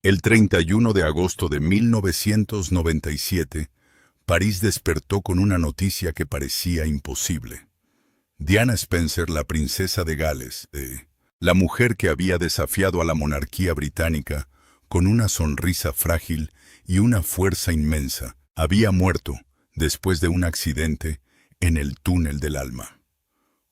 El 31 de agosto de 1997, París despertó con una noticia que parecía imposible. Diana Spencer, la princesa de Gales, la mujer que había desafiado a la monarquía británica con una sonrisa frágil y una fuerza inmensa, había muerto después de un accidente en el túnel del alma.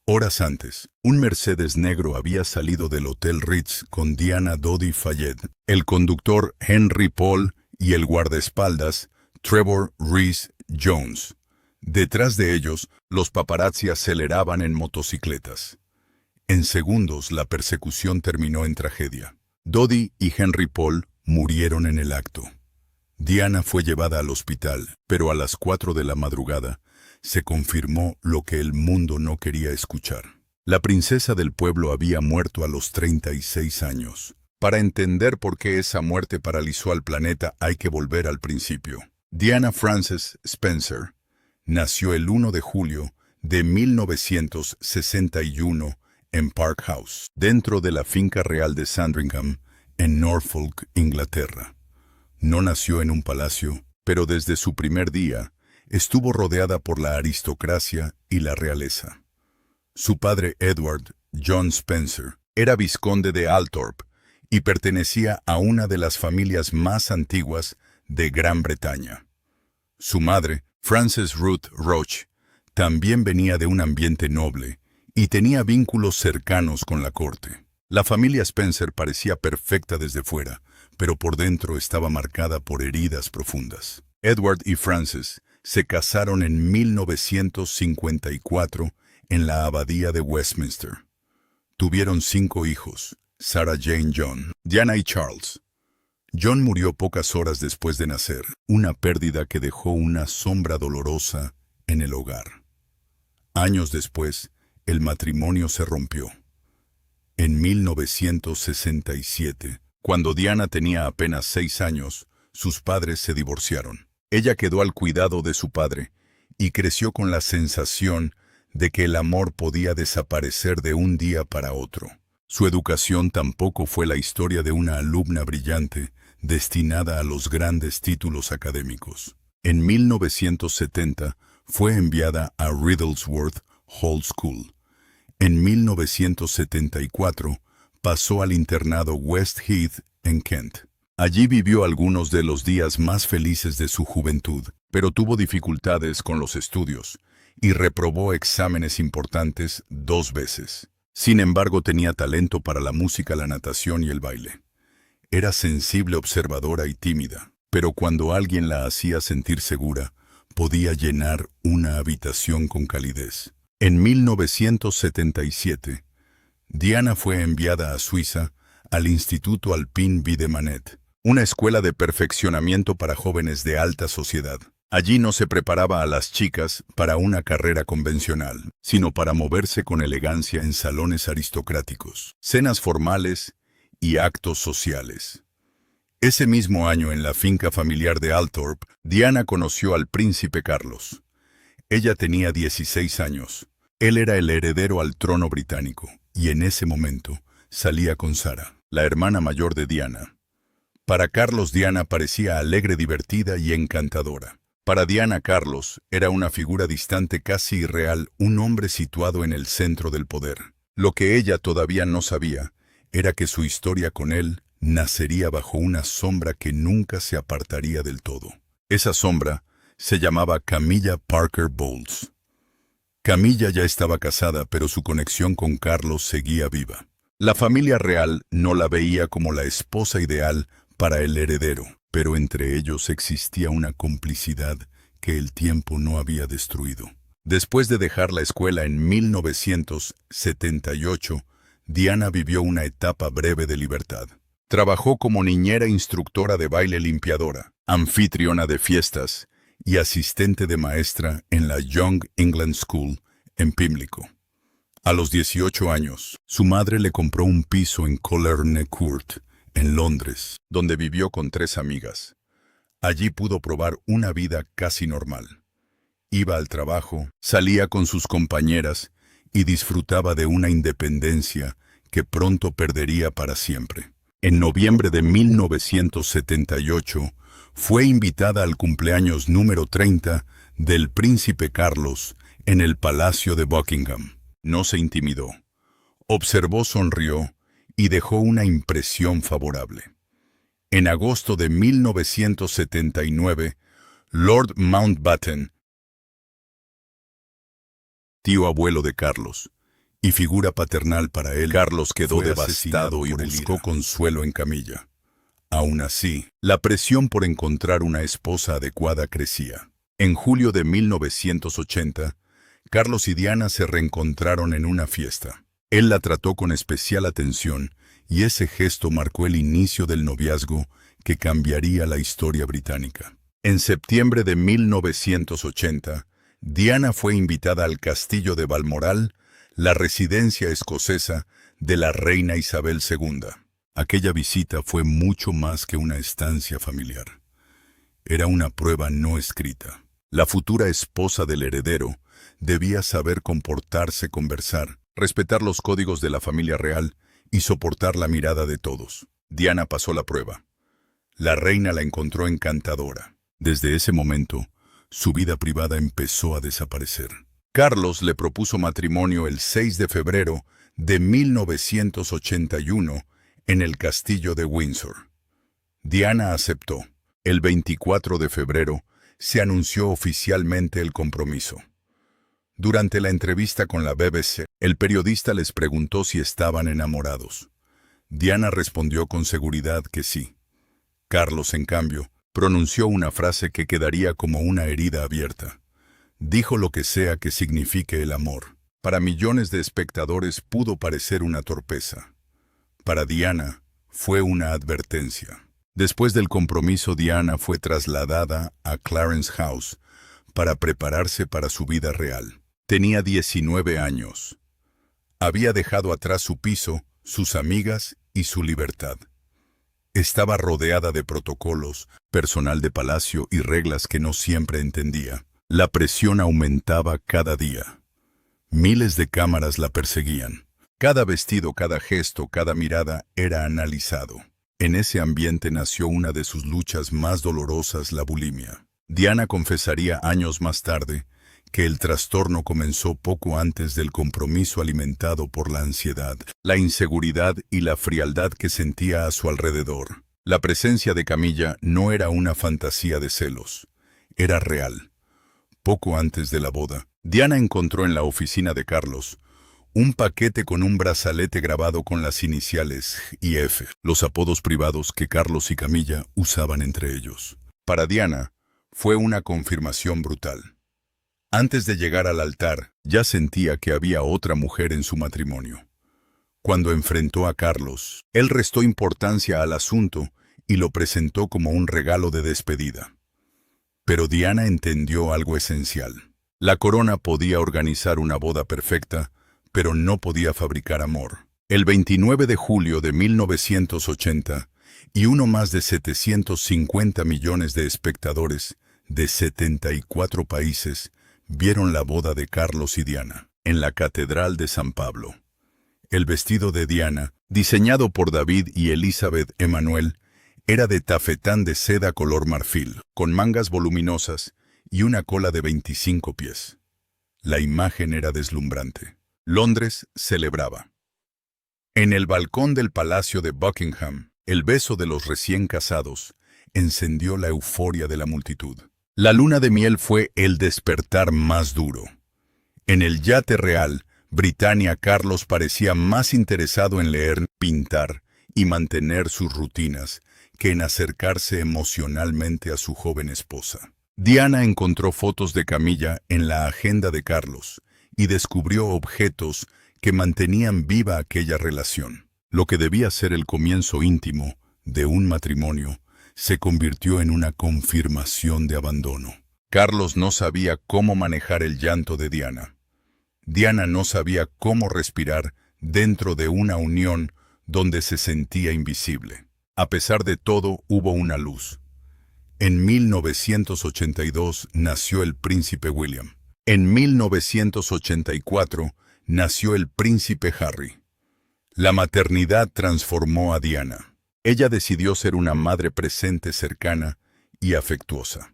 Horas antes, un Mercedes negro había salido del Hotel Ritz con Diana Dodi Fayed, el conductor Henry Paul y el guardaespaldas Trevor Rees Jones. Detrás de ellos, los paparazzi aceleraban en motocicletas. En segundos, la persecución terminó en tragedia. Dodi y Henry Paul murieron en el acto. Diana fue llevada al hospital, pero a las 4 de la madrugada, se confirmó lo que el mundo no quería escuchar. La princesa del pueblo había muerto a los 36 años. Para entender por qué esa muerte paralizó al planeta hay que volver al principio. Diana Frances Spencer nació el 1 de julio de 1961 en Park House, dentro de la finca real de Sandringham, en Norfolk, Inglaterra. No nació en un palacio, pero desde su primer día, estuvo rodeada por la aristocracia y la realeza. Su padre Edward John Spencer era vizconde de Althorp y pertenecía a una de las familias más antiguas de Gran Bretaña. Su madre, Frances Ruth Roach, también venía de un ambiente noble y tenía vínculos cercanos con la corte. La familia Spencer parecía perfecta desde fuera, pero por dentro estaba marcada por heridas profundas. Edward y Frances se casaron en 1954 en la abadía de Westminster. Tuvieron 5 hijos, Sarah Jane John, Diana y Charles. John murió pocas horas después de nacer, una pérdida que dejó una sombra dolorosa en el hogar. Años después, el matrimonio se rompió. En 1967, cuando Diana tenía apenas 6 años, sus padres se divorciaron. Ella quedó al cuidado de su padre y creció con la sensación de que el amor podía desaparecer de un día para otro. Su educación tampoco fue la historia de una alumna brillante destinada a los grandes títulos académicos. En 1970 fue enviada a Riddlesworth Hall School. En 1974 pasó al internado West Heath en Kent. Allí vivió algunos de los días más felices de su juventud, pero tuvo dificultades con los estudios y reprobó exámenes importantes 2 veces. Sin embargo, tenía talento para la música, la natación y el baile. Era sensible, observadora y tímida, pero cuando alguien la hacía sentir segura, podía llenar una habitación con calidez. En 1977, Diana fue enviada a Suiza al Instituto Alpin Wiedemannet, una escuela de perfeccionamiento para jóvenes de alta sociedad. Allí no se preparaba a las chicas para una carrera convencional, sino para moverse con elegancia en salones aristocráticos, cenas formales y actos sociales. Ese mismo año, en la finca familiar de Althorp, Diana conoció al príncipe Carlos. Ella tenía 16 años. Él era el heredero al trono británico, y en ese momento salía con Sarah, la hermana mayor de Diana. Para Carlos, Diana parecía alegre, divertida y encantadora. Para Diana, Carlos era una figura distante, casi irreal, un hombre situado en el centro del poder. Lo que ella todavía no sabía era que su historia con él nacería bajo una sombra que nunca se apartaría del todo. Esa sombra se llamaba Camilla Parker Bowles. Camilla ya estaba casada, pero su conexión con Carlos seguía viva. La familia real no la veía como la esposa ideal para el heredero, pero entre ellos existía una complicidad que el tiempo no había destruido. Después de dejar la escuela en 1978, Diana vivió una etapa breve de libertad. Trabajó como niñera, instructora de baile, limpiadora, anfitriona de fiestas y asistente de maestra en la Young England School en Pimlico. A los 18 años, su madre le compró un piso en Colerne Court, en Londres, donde vivió con 3 amigas. Allí pudo probar una vida casi normal. Iba al trabajo, salía con sus compañeras y disfrutaba de una independencia que pronto perdería para siempre. En noviembre de 1978, fue invitada al cumpleaños número 30 del príncipe Carlos en el Palacio de Buckingham. No se intimidó. Observó, sonrió y dejó una impresión favorable. En agosto de 1979, Lord Mountbatten, tío abuelo de Carlos, y figura paternal para él, Carlos quedó devastado y buscó consuelo en Camilla. Aún así, la presión por encontrar una esposa adecuada crecía. En julio de 1980, Carlos y Diana se reencontraron en una fiesta. Él la trató con especial atención y ese gesto marcó el inicio del noviazgo que cambiaría la historia británica. En septiembre de 1980, Diana fue invitada al castillo de Balmoral, la residencia escocesa de la reina Isabel II. Aquella visita fue mucho más que una estancia familiar. Era una prueba no escrita. La futura esposa del heredero debía saber comportarse, conversar, respetar los códigos de la familia real y soportar la mirada de todos. Diana pasó la prueba. La reina la encontró encantadora. Desde ese momento, su vida privada empezó a desaparecer. Carlos le propuso matrimonio el 6 de febrero de 1981 en el castillo de Windsor. Diana aceptó. El 24 de febrero se anunció oficialmente el compromiso. Durante la entrevista con la BBC, el periodista les preguntó si estaban enamorados. Diana respondió con seguridad que sí. Carlos, en cambio, pronunció una frase que quedaría como una herida abierta. Dijo lo que sea que signifique el amor. Para millones de espectadores pudo parecer una torpeza. Para Diana, fue una advertencia. Después del compromiso, Diana fue trasladada a Clarence House para prepararse para su vida real. Tenía 19 años. Había dejado atrás su piso, sus amigas y su libertad. Estaba rodeada de protocolos, personal de palacio y reglas que no siempre entendía. La presión aumentaba cada día. Miles de cámaras la perseguían. Cada vestido, cada gesto, cada mirada era analizado. En ese ambiente nació una de sus luchas más dolorosas, la bulimia. Diana confesaría años más tarde que el trastorno comenzó poco antes del compromiso, alimentado por la ansiedad, la inseguridad y la frialdad que sentía a su alrededor. La presencia de Camilla no era una fantasía de celos, era real. Poco antes de la boda, Diana encontró en la oficina de Carlos un paquete con un brazalete grabado con las iniciales IF, los apodos privados que Carlos y Camilla usaban entre ellos. Para Diana, fue una confirmación brutal. Antes de llegar al altar, ya sentía que había otra mujer en su matrimonio. Cuando enfrentó a Carlos, él restó importancia al asunto y lo presentó como un regalo de despedida. Pero Diana entendió algo esencial. La corona podía organizar una boda perfecta, pero no podía fabricar amor. El 29 de julio de 1980, y uno más de 750 millones de espectadores de 74 países vieron la boda de Carlos y Diana en la Catedral de San Pablo. El vestido de Diana, diseñado por David y Elizabeth Emanuel, era de tafetán de seda color marfil, con mangas voluminosas y una cola de 25 pies. La imagen era deslumbrante. Londres celebraba. En el balcón del Palacio de Buckingham, el beso de los recién casados encendió la euforia de la multitud. La luna de miel fue el despertar más duro. En el yate real, Britannia, Carlos parecía más interesado en leer, pintar y mantener sus rutinas que en acercarse emocionalmente a su joven esposa. Diana encontró fotos de Camilla en la agenda de Carlos y descubrió objetos que mantenían viva aquella relación. Lo que debía ser el comienzo íntimo de un matrimonio se convirtió en una confirmación de abandono. Carlos no sabía cómo manejar el llanto de Diana. Diana no sabía cómo respirar dentro de una unión donde se sentía invisible. A pesar de todo, hubo una luz. En 1982 nació el príncipe William. En 1984 nació el príncipe Harry. La maternidad transformó a Diana. Ella decidió ser una madre presente, cercana y afectuosa.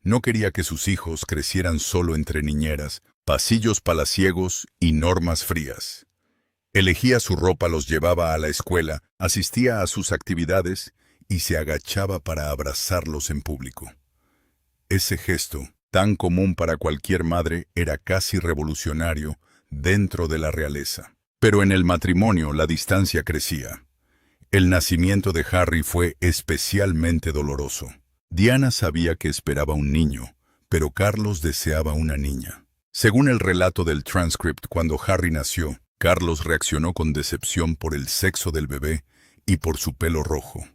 No quería que sus hijos crecieran solo entre niñeras, pasillos palaciegos y normas frías. Elegía su ropa, los llevaba a la escuela, asistía a sus actividades y se agachaba para abrazarlos en público. Ese gesto, tan común para cualquier madre, era casi revolucionario dentro de la realeza. Pero en el matrimonio la distancia crecía. El nacimiento de Harry fue especialmente doloroso. Diana sabía que esperaba un niño, pero Carlos deseaba una niña. Según el relato del transcript, cuando Harry nació, Carlos reaccionó con decepción por el sexo del bebé y por su pelo rojo.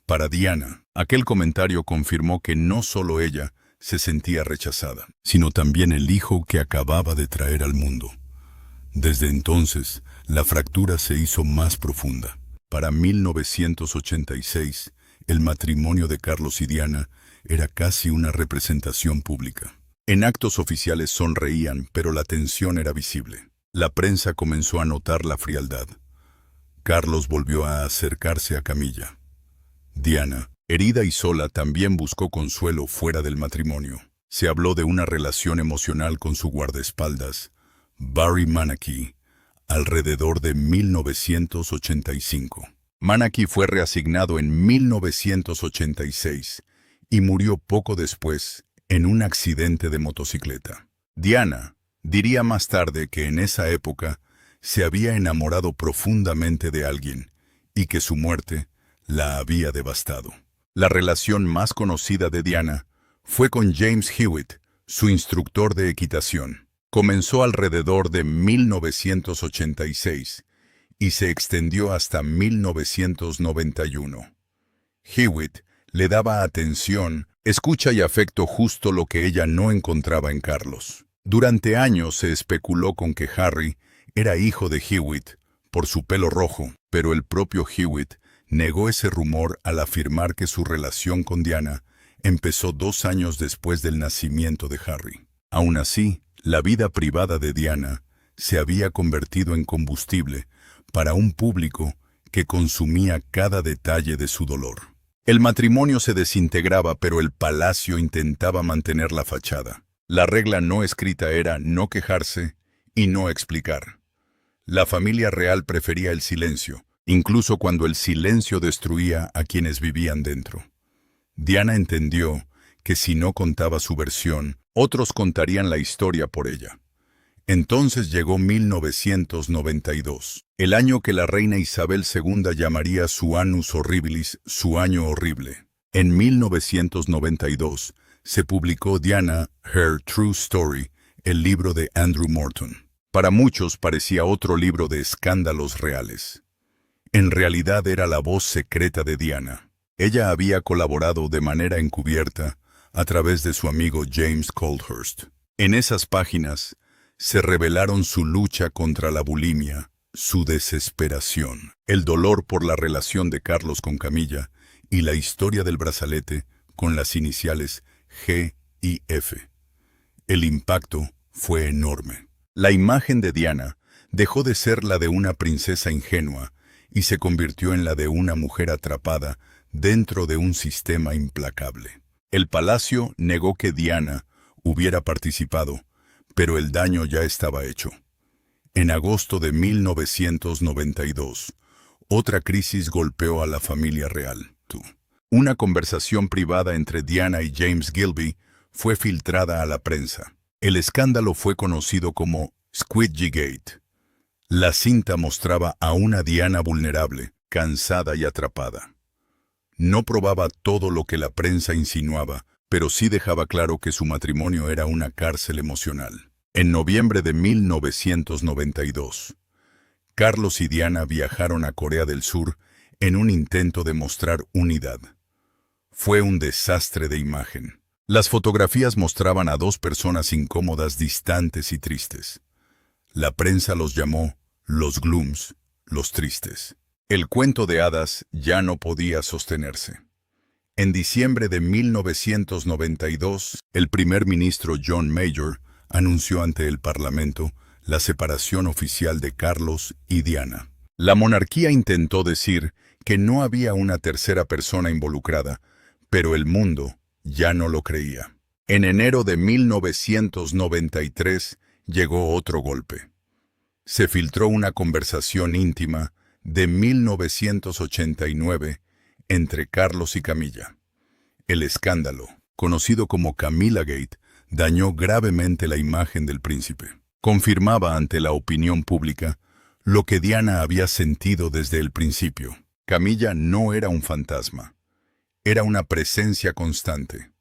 Para Diana, aquel comentario confirmó que no solo ella se sentía rechazada, sino también el hijo que acababa de traer al mundo. Desde entonces, la fractura se hizo más profunda. Para 1986, el matrimonio de Carlos y Diana era casi una representación pública. En actos oficiales sonreían, pero la tensión era visible. La prensa comenzó a notar la frialdad. Carlos volvió a acercarse a Camilla. Diana, herida y sola, también buscó consuelo fuera del matrimonio. Se habló de una relación emocional con su guardaespaldas, Barry Manaki, alrededor de 1985. Manaki fue reasignado en 1986 y murió poco después en un accidente de motocicleta. Diana diría más tarde que en esa época se había enamorado profundamente de alguien y que su muerte la había devastado. La relación más conocida de Diana fue con James Hewitt, su instructor de equitación. Comenzó alrededor de 1986 y se extendió hasta 1991. Hewitt le daba atención, escucha y afecto, justo lo que ella no encontraba en Carlos. Durante años se especuló con que Harry era hijo de Hewitt por su pelo rojo, pero el propio Hewitt negó ese rumor al afirmar que su relación con Diana empezó 2 años después del nacimiento de Harry. Aún así, la vida privada de Diana se había convertido en combustible para un público que consumía cada detalle de su dolor. El matrimonio se desintegraba, pero el palacio intentaba mantener la fachada. La regla no escrita era no quejarse y no explicar. La familia real prefería el silencio, incluso cuando el silencio destruía a quienes vivían dentro. Diana entendió que si no contaba su versión, otros contarían la historia por ella. Entonces llegó 1992, el año que la reina Isabel II llamaría su annus horribilis, su año horrible. En 1992 se publicó Diana, Her True Story, el libro de Andrew Morton. Para muchos parecía otro libro de escándalos reales. En realidad era la voz secreta de Diana. Ella había colaborado de manera encubierta a través de su amigo James Coldhurst. En esas páginas se revelaron su lucha contra la bulimia, su desesperación, el dolor por la relación de Carlos con Camilla y la historia del brazalete con las iniciales G y F. El impacto fue enorme. La imagen de Diana dejó de ser la de una princesa ingenua y se convirtió en la de una mujer atrapada dentro de un sistema implacable. El palacio negó que Diana hubiera participado, pero el daño ya estaba hecho. En agosto de 1992, otra crisis golpeó a la familia real. Una conversación privada entre Diana y James Gilby fue filtrada a la prensa. El escándalo fue conocido como Squidgygate. La cinta mostraba a una Diana vulnerable, cansada y atrapada. No probaba todo lo que la prensa insinuaba, pero sí dejaba claro que su matrimonio era una cárcel emocional. En noviembre de 1992, Carlos y Diana viajaron a Corea del Sur en un intento de mostrar unidad. Fue un desastre de imagen. Las fotografías mostraban a 2 personas incómodas, distantes y tristes. La prensa los llamó los glooms, los tristes. El cuento de hadas ya no podía sostenerse. En diciembre de 1992, el primer ministro John Major anunció ante el Parlamento la separación oficial de Carlos y Diana. La monarquía intentó decir que no había una tercera persona involucrada, pero el mundo ya no lo creía. En enero de 1993 llegó otro golpe. Se filtró una conversación íntima de 1989 entre Carlos y Camilla. El escándalo, conocido como Camilla Gate, dañó gravemente la imagen del príncipe. Confirmaba ante la opinión pública lo que Diana había sentido desde el principio. Camilla no era un fantasma, era una presencia constante.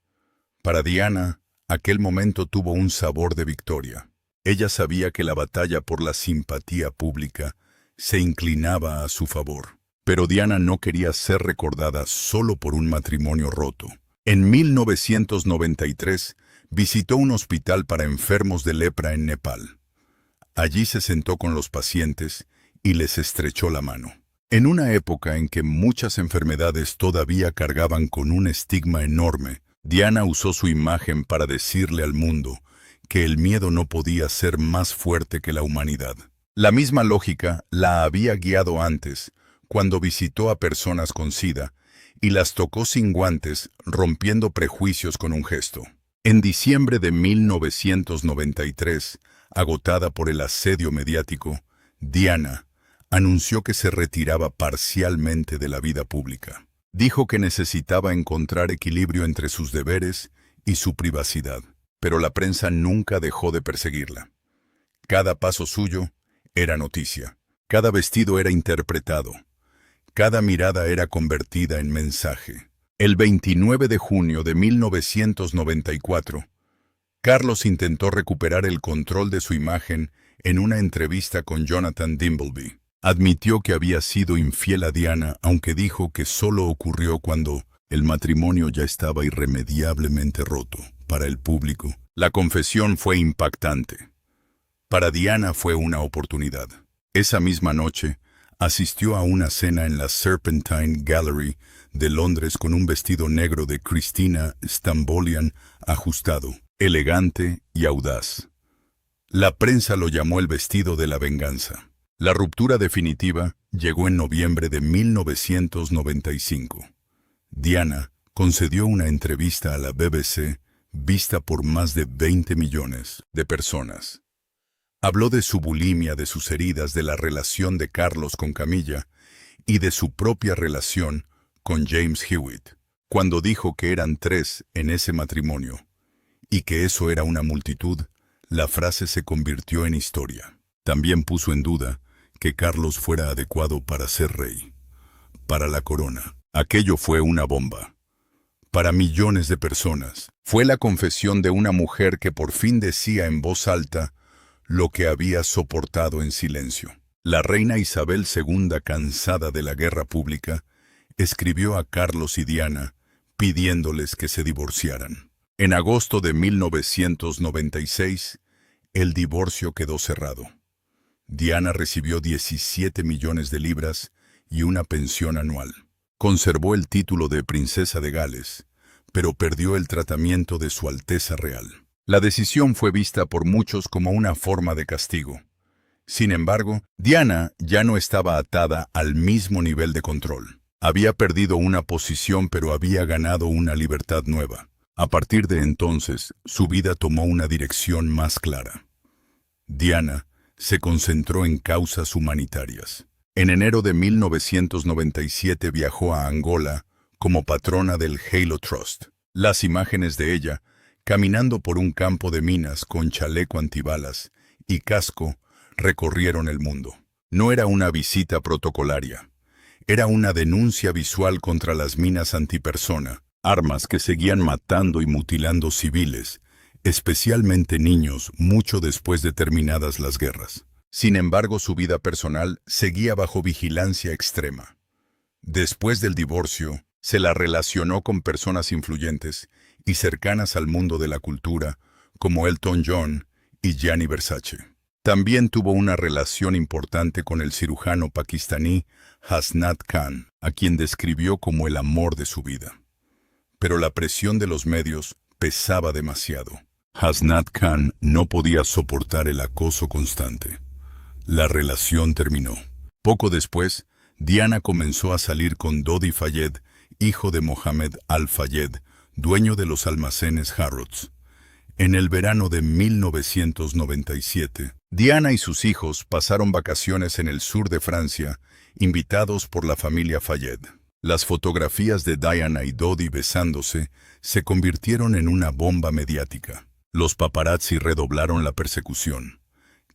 Para Diana, aquel momento tuvo un sabor de victoria. Ella sabía que la batalla por la simpatía pública se inclinaba a su favor. Pero Diana no quería ser recordada solo por un matrimonio roto. En 1993 visitó un hospital para enfermos de lepra en Nepal. Allí se sentó con los pacientes y les estrechó la mano. En una época en que muchas enfermedades todavía cargaban con un estigma enorme, Diana usó su imagen para decirle al mundo que el miedo no podía ser más fuerte que la humanidad. La misma lógica la había guiado antes, cuando visitó a personas con SIDA y las tocó sin guantes, rompiendo prejuicios con un gesto. En diciembre de 1993, agotada por el asedio mediático, Diana anunció que se retiraba parcialmente de la vida pública. Dijo que necesitaba encontrar equilibrio entre sus deberes y su privacidad, pero la prensa nunca dejó de perseguirla. Cada paso suyo era noticia, cada vestido era interpretado, cada mirada era convertida en mensaje. El 29 de junio de 1994, Carlos intentó recuperar el control de su imagen en una entrevista con Jonathan Dimbleby. Admitió que había sido infiel a Diana, aunque dijo que solo ocurrió cuando el matrimonio ya estaba irremediablemente roto. Para el público, la confesión fue impactante. Para Diana fue una oportunidad. Esa misma noche, asistió a una cena en la Serpentine Gallery de Londres con un vestido negro de Christina Stambolian ajustado, elegante y audaz. La prensa lo llamó el vestido de la venganza. La ruptura definitiva llegó en noviembre de 1995. Diana concedió una entrevista a la BBC vista por más de 20 millones de personas. Habló de su bulimia, de sus heridas, de la relación de Carlos con Camilla y de su propia relación con James Hewitt, cuando dijo que eran 3 en ese matrimonio y que eso era una multitud. La frase se convirtió en historia. También puso en duda que Carlos fuera adecuado para ser rey, para la corona. Aquello fue una bomba. Para millones de personas, fue la confesión de una mujer que por fin decía en voz alta lo que había soportado en silencio. La reina Isabel II, cansada de la guerra pública, escribió a Carlos y Diana pidiéndoles que se divorciaran. En agosto de 1996, el divorcio quedó cerrado. Diana recibió 17 millones de libras y una pensión anual. Conservó el título de princesa de Gales, pero perdió el tratamiento de Su Alteza Real. La decisión fue vista por muchos como una forma de castigo. Sin embargo, Diana ya no estaba atada al mismo nivel de control. Había perdido una posición, pero había ganado una libertad nueva. A partir de entonces, su vida tomó una dirección más clara. Diana se concentró en causas humanitarias. En enero de 1997 viajó a Angola como patrona del Halo Trust. Las imágenes de ella, caminando por un campo de minas con chaleco antibalas y casco, recorrieron el mundo. No era una visita protocolaria. Era una denuncia visual contra las minas antipersona, armas que seguían matando y mutilando civiles, especialmente niños, mucho después de terminadas las guerras. Sin embargo, su vida personal seguía bajo vigilancia extrema. Después del divorcio, se la relacionó con personas influyentes y cercanas al mundo de la cultura, como Elton John y Gianni Versace. También tuvo una relación importante con el cirujano pakistaní Hasnat Khan, a quien describió como el amor de su vida. Pero la presión de los medios pesaba demasiado. Hasnat Khan no podía soportar el acoso constante. La relación terminó. Poco después, Diana comenzó a salir con Dodi Fayed, hijo de Mohammed Al-Fayed, dueño de los almacenes Harrods. En el verano de 1997, Diana y sus hijos pasaron vacaciones en el sur de Francia, invitados por la familia Fayed. Las fotografías de Diana y Dodi besándose se convirtieron en una bomba mediática. Los paparazzi redoblaron la persecución.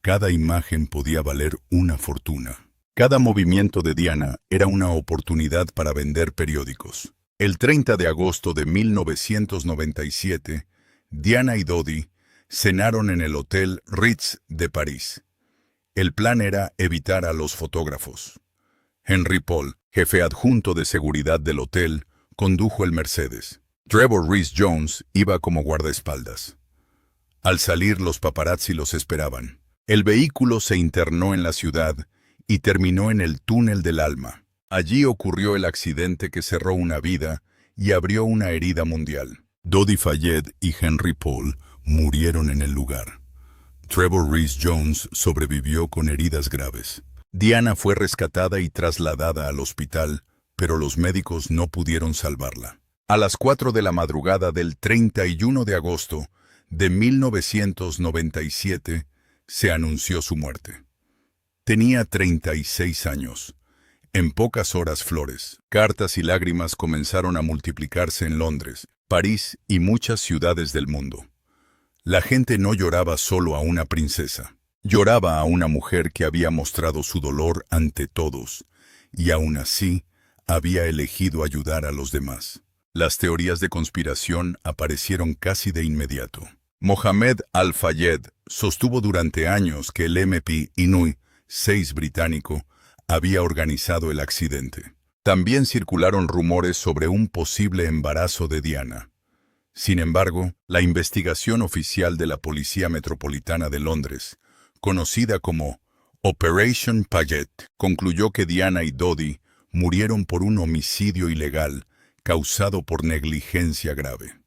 Cada imagen podía valer una fortuna. Cada movimiento de Diana era una oportunidad para vender periódicos. El 30 de agosto de 1997, Diana y Dodi cenaron en el Hotel Ritz de París. El plan era evitar a los fotógrafos. Henry Paul, jefe adjunto de seguridad del hotel, condujo el Mercedes. Trevor Rhys-Jones iba como guardaespaldas. Al salir, los paparazzi los esperaban. El vehículo se internó en la ciudad y terminó en el túnel del alma. Allí ocurrió el accidente que cerró una vida y abrió una herida mundial. Dodi Fayed y Henry Paul murieron en el lugar. Trevor Rhys-Jones sobrevivió con heridas graves. Diana fue rescatada y trasladada al hospital, pero los médicos no pudieron salvarla. A las 4 de la madrugada del 31 de agosto de 1997 se anunció su muerte. Tenía 36 años. En pocas horas, flores, cartas y lágrimas comenzaron a multiplicarse en Londres, París y muchas ciudades del mundo. La gente no lloraba solo a una princesa. Lloraba a una mujer que había mostrado su dolor ante todos, y aún así había elegido ayudar a los demás. Las teorías de conspiración aparecieron casi de inmediato. Mohammed Al-Fayed sostuvo durante años que el MI6 británico había organizado el accidente. También circularon rumores sobre un posible embarazo de Diana. Sin embargo, la investigación oficial de la Policía Metropolitana de Londres, conocida como Operation Paget, concluyó que Diana y Dodi murieron por un homicidio ilegal causado por negligencia grave.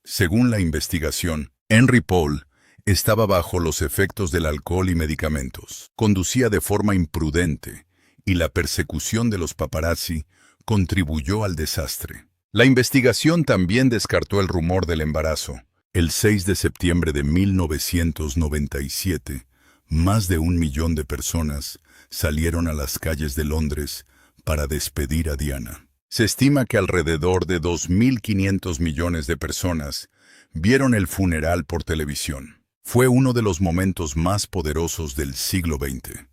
Según la investigación, Henry Paul estaba bajo los efectos del alcohol y medicamentos, conducía de forma imprudente y la persecución de los paparazzi contribuyó al desastre. La investigación también descartó el rumor del embarazo. El 6 de septiembre de 1997, más de 1 millón de personas salieron a las calles de Londres para despedir a Diana. Se estima que alrededor de 2.500 millones de personas vieron el funeral por televisión. Fue uno de los momentos más poderosos del siglo XX.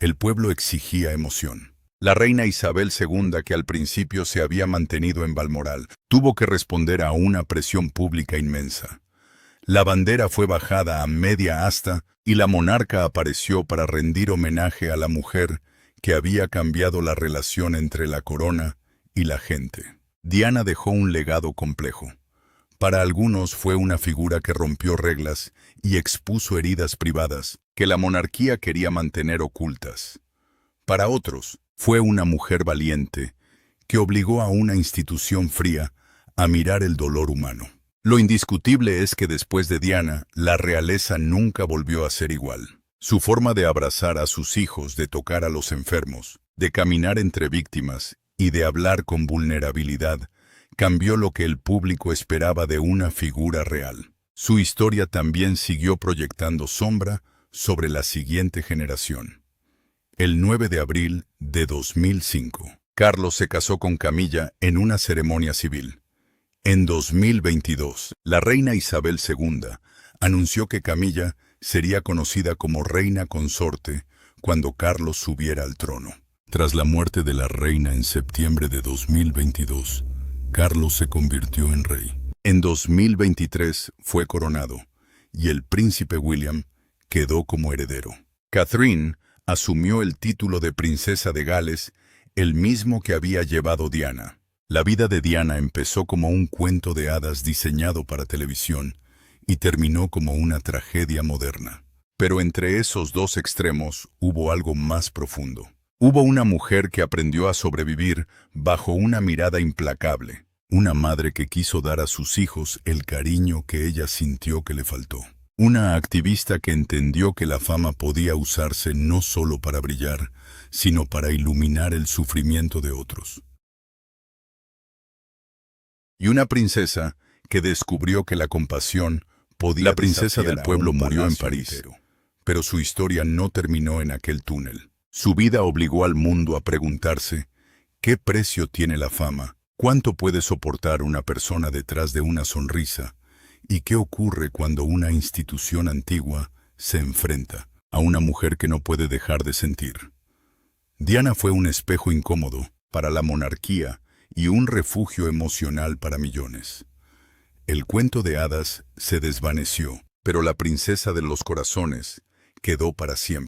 El pueblo exigía emoción. La reina Isabel II, que al principio se había mantenido en Balmoral, tuvo que responder a una presión pública inmensa. La bandera fue bajada a media asta y la monarca apareció para rendir homenaje a la mujer que había cambiado la relación entre la corona y la gente. Diana dejó un legado complejo. Para algunos fue una figura que rompió reglas y expuso heridas privadas que la monarquía quería mantener ocultas. Para otros, fue una mujer valiente que obligó a una institución fría a mirar el dolor humano. Lo indiscutible es que después de Diana, la realeza nunca volvió a ser igual. Su forma de abrazar a sus hijos, de tocar a los enfermos, de caminar entre víctimas y de hablar con vulnerabilidad, cambió lo que el público esperaba de una figura real. Su historia también siguió proyectando sombra sobre la siguiente generación. El 9 de abril de 2005, Carlos se casó con Camilla en una ceremonia civil. En 2022, la reina Isabel II anunció que Camilla sería conocida como reina consorte cuando Carlos subiera al trono. Tras la muerte de la reina en septiembre de 2022, Carlos se convirtió en rey. En 2023 fue coronado y el príncipe William quedó como heredero. Catherine asumió el título de princesa de Gales, el mismo que había llevado Diana. La vida de Diana empezó como un cuento de hadas diseñado para televisión y terminó como una tragedia moderna. Pero entre esos dos extremos hubo algo más profundo. Hubo una mujer que aprendió a sobrevivir bajo una mirada implacable, una madre que quiso dar a sus hijos el cariño que ella sintió que le faltó. Una activista que entendió que la fama podía usarse no solo para brillar, sino para iluminar el sufrimiento de otros. Y una princesa que descubrió que la compasión podía... La princesa del pueblo murió en París, pero su historia no terminó en aquel túnel. Su vida obligó al mundo a preguntarse, ¿qué precio tiene la fama? ¿Cuánto puede soportar una persona detrás de una sonrisa? ¿Y qué ocurre cuando una institución antigua se enfrenta a una mujer que no puede dejar de sentir? Diana fue un espejo incómodo para la monarquía y un refugio emocional para millones. El cuento de hadas se desvaneció, pero la princesa de los corazones quedó para siempre.